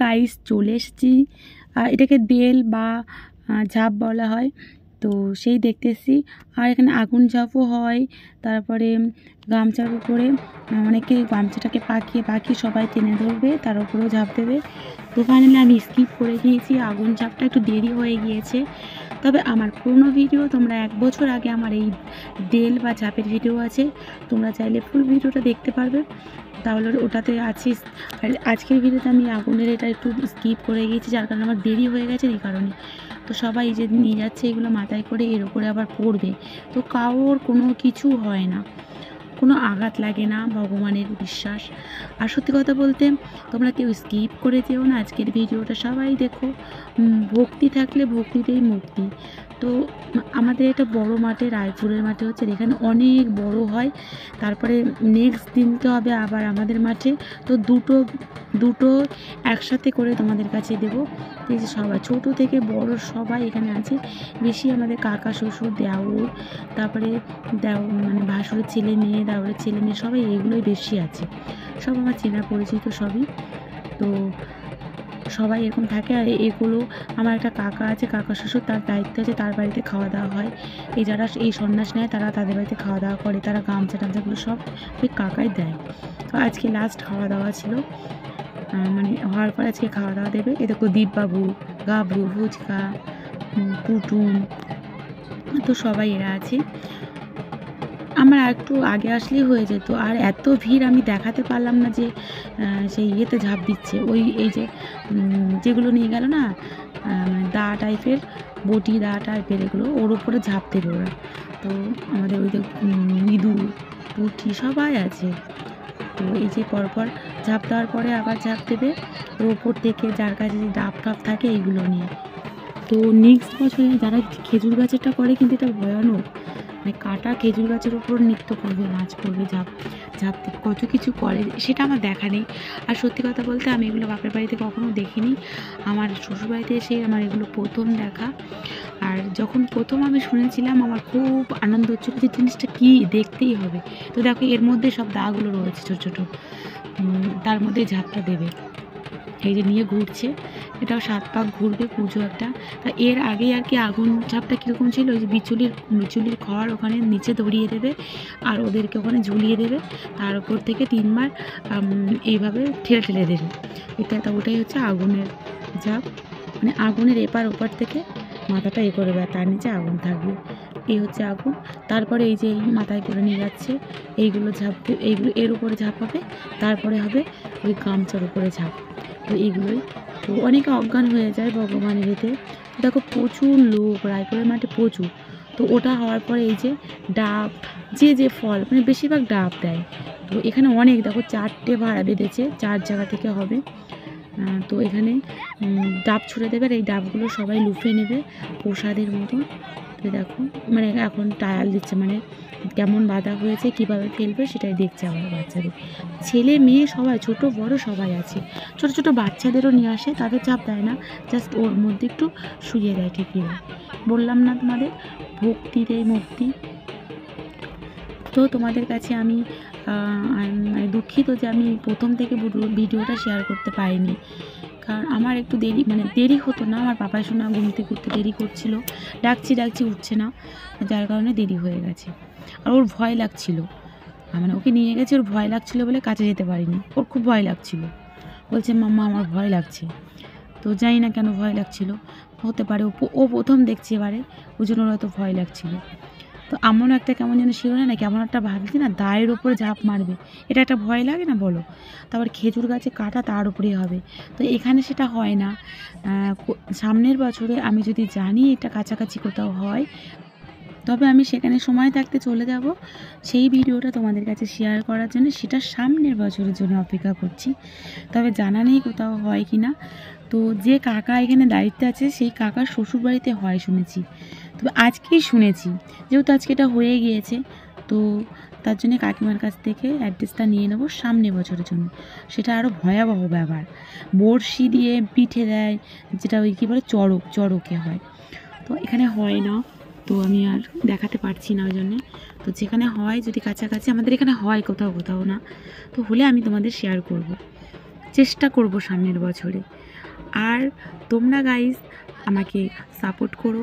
Guys চলে এসেছি, এটাকে দেল বা ঝাঁপ বলা হয়, তো সেই দেখতে এসেছি। আর এখানে আগুন ঝাঁপও হয়, তারপরে গামছার উপরে অনেকে গামছাটাকে পাকিয়ে সবাই টেনে ধরবে, তার উপরেও ঝাঁপ দেবে। তো ফাইনালি আমি স্কিপ করে গিয়েছি, আগুন ঝাঁপটা একটু দেরি হয়ে গিয়েছে। তবে আমার পুরনো ভিডিও তোমরা 1 বছর আগে আমার এই দেল বা ঝাঁপের ভিডিও আছে, তোমরা চাইলে ফুল ভিডিওটা দেখতে পারবে, তাহলে ওটাতে আছিস। আর আজকের ভিডিওতে আমি আগুনের এটা একটু স্কিপ করে গিয়েছি, যার কারণে আমার দেরি হয়ে গেছে এই কারণে। তো সবাই যে নিয়ে যাচ্ছে এগুলো মাথায় করে এর উপরে আবার পড়বে, তো কারোর কোনো কিছু হয় না, কোনো আঘাত লাগে না, ভগবানের বিশ্বাস। আর সত্যি কথা বলতে তোমরা কেউ স্কিপ করে যেও না, আজকের ভিডিওটা সবাই দেখো। ভক্তি থাকলে ভক্তিতেই মুক্তি। তো আমাদের এটা বড় মাঠে, রায়পুরের মাঠে হচ্ছে, এখানে অনেক বড় হয়। তারপরে নেক্সট দিনকে হবে আবার আমাদের মাঠে। তো দুটো একসাথে করে তোমাদের কাছে দেবো। এই যে সবাই ছোটো থেকে বড় সবাই এখানে আছে, বেশি আমাদের কাকা শ্বশুর দেওর, তারপরে মানে ভাসুরের ছেলে মেয়ে, দেওরের ছেলে মেয়ে, সবাই এগুলোই বেশি আছে। সব আমার চেনা পরিচিত সবই। তো সবাই এরকম থাকে। আর এগুলো আমার একটা কাকা আছে, কাকা শ্বশুর, তার দায়িত্ব আছে, তার বাড়িতে খাওয়া দাওয়া হয়। এই যারা এই সন্ন্যাস নেয় তারা তাদের বাড়িতে খাওয়া দাওয়া করে, তারা গামছা টামছাগুলো সব ওই কাকাই দেয়। তো আজকে লাস্ট খাওয়া দাওয়া ছিল, মানে হওয়ার পর আজকে খাওয়া দাওয়া দেবে। এ দেখো দীপবাবু, গাবলু, ফুচকা, পুটুন, তো সবাই এরা আছে। আমার একটু আগে আসলেই হয়ে যেত, আর এত ভিড় আমি দেখাতে পারলাম না যে সেই ইয়েতে ঝাঁপ দিচ্ছে, ওই এই যে যেগুলো নিয়ে গেল না, মানে দা টাইপের, বটি দা টাইপের, এগুলো ওর উপরে ঝাঁপ দেবে ওরা। তো আমাদের ওই যে ইঁদুর, পুঁটি সবাই আছে। তো এই যে পরপর ঝাঁপ দেওয়ার পরে আবার ঝাঁপ দেবে ওর ওপর থেকে, যার কাছে যে ডাব টাপ থাকে এইগুলো নিয়ে। তো নেক্সট বছরে যারা খেজুর গাছেরটা করে, কিন্তু এটা ভয়ানক, মানে কাটা খেজুর গাছের উপর নৃত্য করবে, নাচ করবে, ঝাঁপ কত কিছু করে, সেটা আমার দেখা নেই। আর সত্যি কথা বলতে আমি এগুলো বাপের বাড়িতে কখনো দেখিনি, আমার শ্বশুরবাড়িতে এসে আমার এগুলো প্রথম দেখা। আর যখন প্রথম আমি শুনেছিলাম আমার খুব আনন্দ হচ্ছিল যে জিনিসটা কী, দেখতেই হবে। তো দেখো এর মধ্যে সব দাগুলো রয়েছে ছোটো ছোটো, তার মধ্যে ঝাঁপটা দেবে। এই যে নিয়ে ঘুরছে, এটাও 7 পাক ঘুরবে, পুজো একটা। তা এর আগে আর কি আগুন ঝাঁপটা কীরকম ছিল, ওই যে বিচুলির খড় ওখানে নিচে ধরিয়ে দেবে, আর ওদেরকে ওখানে ঝুলিয়ে দেবে, তার উপর থেকে 3 বার এইভাবে ঠেলে দেবে। ওটাই হচ্ছে আগুনের ঝাঁপ, মানে আগুনের এপার ওপার থেকে মাথাটা করবে, আর তার নিচে আগুন থাকবে, এই হচ্ছে আগুন। তারপরে এই যে মাথায় করে নিয়ে যাচ্ছে, এইগুলো এইগুলো এর উপরে ঝাঁপ হবে, তারপরে হবে ওই গামছার উপরে ঝাঁপ। তো এইগুলোই, তো অনেকে অজ্ঞান হয়ে যায় ভগবানের এতে। দেখো প্রচুর লোক, রায়পুরের মাঠে প্রচুর। তো ওটা হওয়ার পরে এই যে ডাব, যে ফল, মানে বেশিরভাগ ডাব দেয়। তো এখানে অনেক, দেখো 4টে ভাড়া বেঁধেছে, 4 জায়গা থেকে হবে। তো এখানে ডাব ছুঁড়ে দেবে, আর এই ডাবগুলো সবাই লুফে নেবে প্রসাদের মতো। তো দেখো মানে এখন ট্রায়াল দিচ্ছে, মানে কেমন বাধা হয়েছে, কীভাবে ফেলবে সেটাই দেখছে আমার বাচ্চাদের, ছেলে মেয়ে সবাই, ছোট বড় সবাই আছে। ছোট ছোট বাচ্চাদেরও নিয়ে আসে, তাদের চাপ দেয় না, জাস্ট ওর মধ্যে একটু শুয়ে দেয়, ঠিকই দেয়। বললাম না তোমাদের ভক্তিতেই মুক্তি। তো তোমাদের কাছে আমি দুঃখিত যে আমি প্রথম থেকে ভিডিওটা শেয়ার করতে পারিনি, কারণ আমার একটু দেরি হতো না, আমার বাবার শোনা ঘুম থেকে উঠতে দেরি করছিল, ডাকছি উঠছে না, যার কারণে দেরি হয়ে গেছে। আর ওর ভয় লাগছিল, মানে ওকে নিয়ে গেছে, ওর ভয় লাগছিল বলে কাছে যেতে পারিনি, ওর খুব ভয় লাগছিল, বলছে মাম্মা আমার ভয় লাগছে। তো জানি না কেন ভয় লাগছিল, হতে পারে ও প্রথম দেখছে এবারে, ওই জন্য ওর হয়তো ভয় লাগছিল। তো এমন একটা কেমন যেন শিরোনে না, কেমন একটা ভাবছি না দায়ের ওপরে ঝাঁপ মারবে, এটা একটা ভয় লাগে না বলো। তারপর খেজুর গাছে কাটা, তার উপরেই হবে। তো এখানে সেটা হয় না। সামনের বছরে আমি যদি জানি এটা কাছাকাছি কোথাও হয়, তবে আমি সেখানে সময় থাকতে চলে যাব, সেই ভিডিওটা তোমাদের কাছে শেয়ার করার জন্য, সেটা সামনের বছরের জন্য অপেক্ষা করছি। তবে জানা নেই কোথাও হয় কি না। তো যে কাকা এখানে দায়িত্বে আছে, সেই কাকার শ্বশুরবাড়িতে হয় শুনেছি, তবে আজকেই শুনেছি, যেহেতু আজকে এটা হয়ে গিয়েছে, তো তার জন্য কাকিমার কাছ থেকে অ্যাড্রেসটা নিয়ে নেবো সামনে বছরের জন্য। সেটা আরও ভয়াবহ ব্যাপার, বড়শি দিয়ে পিঠে দেয়, যেটা ওই কী বলে চড়কে হয়। তো এখানে হয় না, তো আমি আর দেখাতে পারছি না ওই জন্যে। তো যেখানে হয়, যদি কাছাকাছি আমাদের এখানে হয়, কোথাও না, তো হলে আমি তোমাদের শেয়ার করব, চেষ্টা করব সামনের বছরে। আর তোমরা গাইস আমাকে সাপোর্ট করো,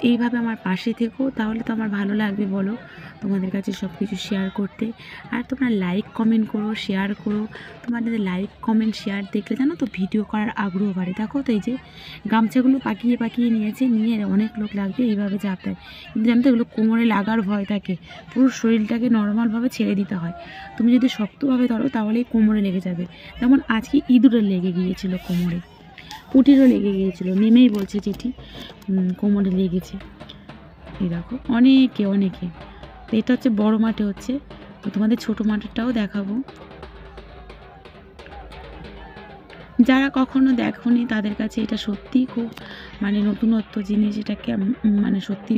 এইভাবে আমার পাশে থেকো, তাহলে তো আমার ভালো লাগবে বলো তোমাদের কাছে সব কিছু শেয়ার করতে। আর তোমরা লাইক কমেন্ট করো, শেয়ার করো। তোমাদের লাইক কমেন্ট শেয়ার দেখলে জানো তো ভিডিও করার আগ্রহ বাড়ে। দেখো তো এই যে গামছাগুলো পাকিয়ে পাকিয়ে নিয়েছে, নিয়ে অনেক লোক লাগবে এইভাবে চাপ দেয়, কিন্তু জানো তো এগুলো কোমরে লাগার ভয় থাকে, পুরো শরীরটাকে নর্মালভাবে ছেড়ে দিতে হয়। তুমি যদি শক্তভাবে ধরো তাহলেই কোমরে লেগে যাবে। যেমন আজকে ইঁদুরের লেগে গিয়েছিল কোমরে, পুটিরও লেগে গিয়েছিল, নেমেই বলছে জেঠি কোমরে লেগেছে। এই দেখো অনেকে অনেকে। তো এটা হচ্ছে বড় মাঠে হচ্ছে, তো তোমাদের ছোট মাঠেরটাও দেখাবো। যারা কখনো দেখোনি তাদের কাছে এটা সত্যিই খুব মানে নতুনত্ব জিনিস, এটাকে মানে সত্যি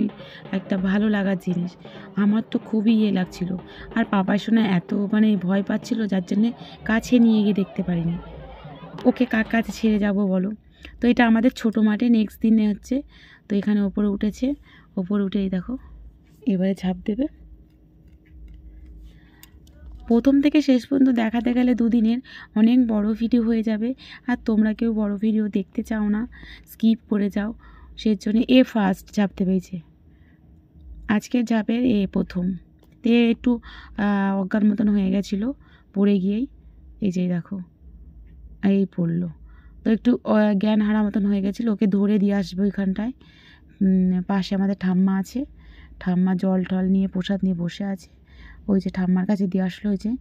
একটা ভালো লাগার জিনিস। আমার তো খুবই ইয়ে লাগছিল, আর পাপাই শোনা এত মানে ভয় পাচ্ছিল, যার জন্যে কাছে নিয়ে গিয়ে দেখতে পারিনি। ওকে কার কাছে ছেড়ে যাব বলো। তো এটা আমাদের ছোট মাঠে নেক্সট দিনে হচ্ছে। তো এখানে ওপরে উঠেছে, ওপরে উঠে এই দেখো এবারে ঝাঁপ দেবে। প্রথম থেকে শেষ পর্যন্ত দেখাতে গেলে দুদিনের অনেক বড় ভিডিও হয়ে যাবে, আর তোমরা কেউ বড় ভিডিও দেখতে চাও না, স্কিপ করে যাও, সেই জন্য এ ফার্স্ট ঝাঁপতে পেরেছে। আজকের ঝাঁপের এ প্রথম। তে একটু অজ্ঞান মতন হয়ে গেছিলো পড়ে গিয়েই, এই যে দেখো এই পড়লো। তো একটু জ্ঞান হারা মতন হয়ে গেছিলো, ওকে ধরে দিয়ে আসবো ওইখানটায়। পাশে আমাদের ঠাম্মা আছে, ঠাম্মা জল টল নিয়ে প্রসাদ নিয়ে বসে আছে। ওই যে ঠাম্মার কাছে দিয়ে আসলো, ওই যে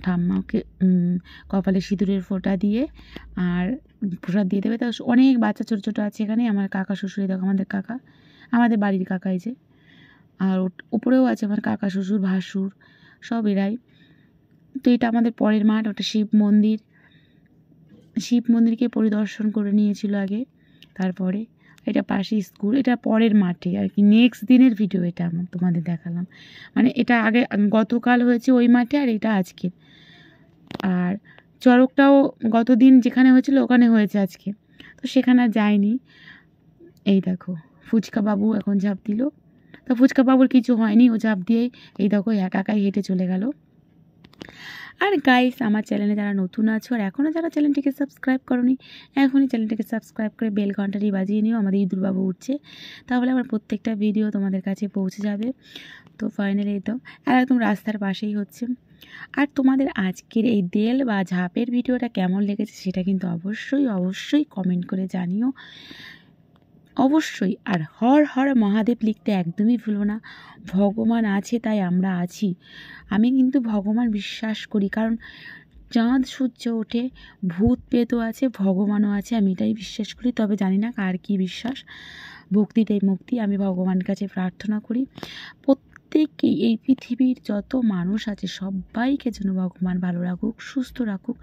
ঠাম্মা ওকে কপালে সিঁদুরের ফোঁটা দিয়ে আর প্রসাদ দিয়ে দেবে। তা অনেক বাচ্চা ছোটো ছোটো আছে এখানে, আমার কাকা শ্বশুর, দেখো আমাদের কাকা, আমাদের বাড়ির কাকা এই যে, আর উপরেও আছে আমার কাকা শ্বশুর ভাসুর, সব এরাই। তো এটা আমাদের পরের মাঠ, ওটা শিব মন্দির, শিব মন্দিরকে পরিদর্শন করে নিয়েছিল আগে, তারপরে এটা পাশে স্কুল, এটা পরের মাঠে আর কি, নেক্সট দিনের ভিডিও এটা আমার তোমাদের দেখালাম। মানে এটা আগে গতকাল হয়েছে ওই মাঠে, আর এটা আজকে। আর চড়কটাও গতদিন যেখানে হয়েছিল ওখানে হয়েছে আজকে, তো সেখানে আর যায়নি। এই দেখো ফুচকা বাবু এখন ঝাঁপ দিল, তো ফুচকা বাবুর কিছু হয়নি, ও ঝাঁপ দিয়েই এই দেখো একা একাই হেঁটে চলে গেল। আর গাইস আমার চ্যানেলে যারা নতুন আছো আর এখনও যারা চ্যানেলটিকে সাবস্ক্রাইব করোনি, এখনই চ্যানেলটিকে সাবস্ক্রাইব করে বেল ঘন্টাটি বাজিয়ে নিও। আমাদের ইঁদুরবাবু উঠছে, তাহলে আমার প্রত্যেকটা ভিডিও তোমাদের কাছে পৌঁছে যাবে। তো ফাইনালি তো আর একদম রাস্তার পাশেই হচ্ছে। আর তোমাদের আজকের এই দেল বা ঝাঁপের ভিডিওটা কেমন লেগেছে সেটা কিন্তু অবশ্যই অবশ্যই কমেন্ট করে জানিও অবশ্যই। আর হর হর মহাদেব লিখতে একদমই ভুলো না। ভগবান আছে তাই আমরা আছি। আমি কিন্তু ভগবান বিশ্বাস করি, কারণ চাঁদ সূর্য ওঠে, ভূত পেতও আছে, ভগবানও আছে, আমি এটাই বিশ্বাস করি। তবে জানি না কার কী বিশ্বাস, ভক্তিটাই মুক্তি। আমি ভগবানের কাছে প্রার্থনা করি প্রত্যেককেই, এই পৃথিবীর যত মানুষ আছে সবাইকে যেন ভগবান ভালো রাখুক, সুস্থ রাখুক।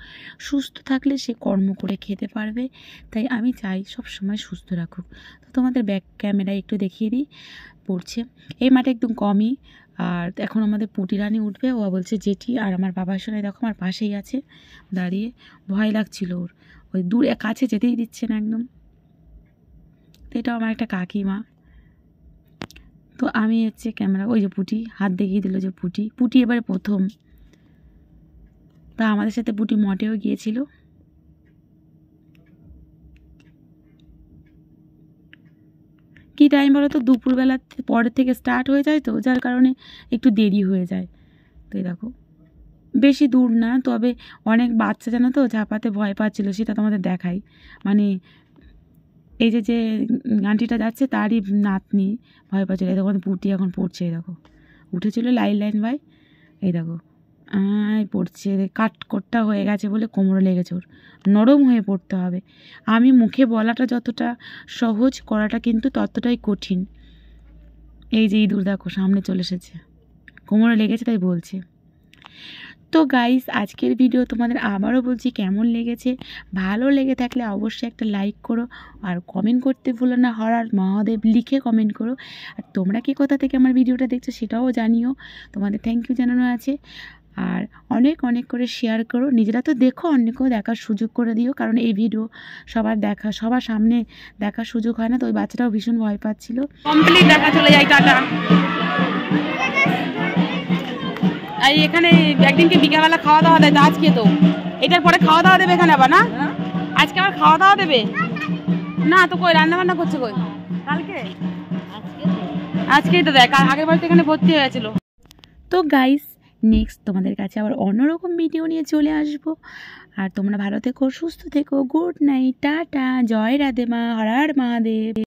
সুস্থ থাকলে সে কর্ম করে খেতে পারবে, তাই আমি চাই সব সময় সুস্থ রাখুক। তো তোমাদের ব্যাক ক্যামেরায় একটু দেখিয়ে দিই, পড়ছে এই মাঠে একদম কমই। আর এখন আমাদের পুটি রানী উঠবে, ও বলছে জেঠি, আর আমার বাবার সঙ্গে দেখো আমার পাশেই আছে দাঁড়িয়ে, ভয় লাগছিল ওর, ওই দূরে কাছে যেতেই দিচ্ছে না একদম। তো এটাও আমার একটা কাকিমা। তো আমি হচ্ছে ক্যামেরা, ওই যে পুটি হাত দেখিয়ে দিল, যে পুটি, পুটি এবারে প্রথম। তা আমাদের সাথে পুটি মঠেও গিয়েছিল। কী টাইম বলো তো, দুপুরবেলা পরের থেকে স্টার্ট হয়ে যায়, তো যার কারণে একটু দেরি হয়ে যায়। তো এই দেখো বেশি দূর না, তবে অনেক বাচ্চা জানো তো ঝাঁপাতে ভয় পাচ্ছিলো, সেটা তোমাদের দেখাই। মানে এই যে যে আন্টিটা যাচ্ছে তারই নাতনি ভয় পাচ্ছিলো। এই দেখো পুটি এখন পড়ছে, এই দেখো উঠেছিল লাইন লাইন ভাই, এই দেখো পড়ছে, কাটকোটটা হয়ে গেছে বলে কোমরে লেগেছে ওর, নরম হয়ে পড়তে হবে। আমি মুখে বলাটা যতটা সহজ, করাটা কিন্তু ততটাই কঠিন। এই যে ইঁদুর দেখো সামনে চলে এসেছে, কোমরে লেগেছে তাই বলছে। তো গাইস আজকের ভিডিও তোমাদের আবারও বলছি কেমন লেগেছে, ভালো লেগে থাকলে অবশ্যই একটা লাইক করো, আর কমেন্ট করতে ভুলো না, হর হর মহাদেব লিখে কমেন্ট করো। আর তোমরা কি কোথা থেকে আমার ভিডিওটা দেখছো সেটাও জানিও, তোমাদের থ্যাংক ইউ জানানো আছে। আর অনেক অনেক করে শেয়ার করো, নিজেরা তো দেখো, অন্যকেও দেখার সুযোগ করে দিও, কারণ এই ভিডিও সবার সামনে দেখার সুযোগ হয় না। তো ওই বাচ্চাটাও ভীষণ ভয় পাচ্ছিল। কমপ্লিট দেখা চলে যায়, টাটা। আর এখানে একদিনকে বিকালবেলা খাওয়া দাওয়া দেয়, আজকে তো এটার পরে খাওয়া দাওয়া দেবে এখানে আবার, না আজকে আবার খাওয়া দাওয়া দেবে না তো? কই রান্না বান্না করছে কই? কালকে আজকেই তো দেখ, আগের বার তো এখানে ভর্তি হয়েছিল। তো গাইস নেক্সট তোমাদের কাছে আবার অন্যরকম ভিডিও নিয়ে চলে আসবো। আর তোমরা ভালো থেকো, সুস্থ থেকো, গুড নাইট, টাটা, জয় রাধে মা, হর হর মহাদেব।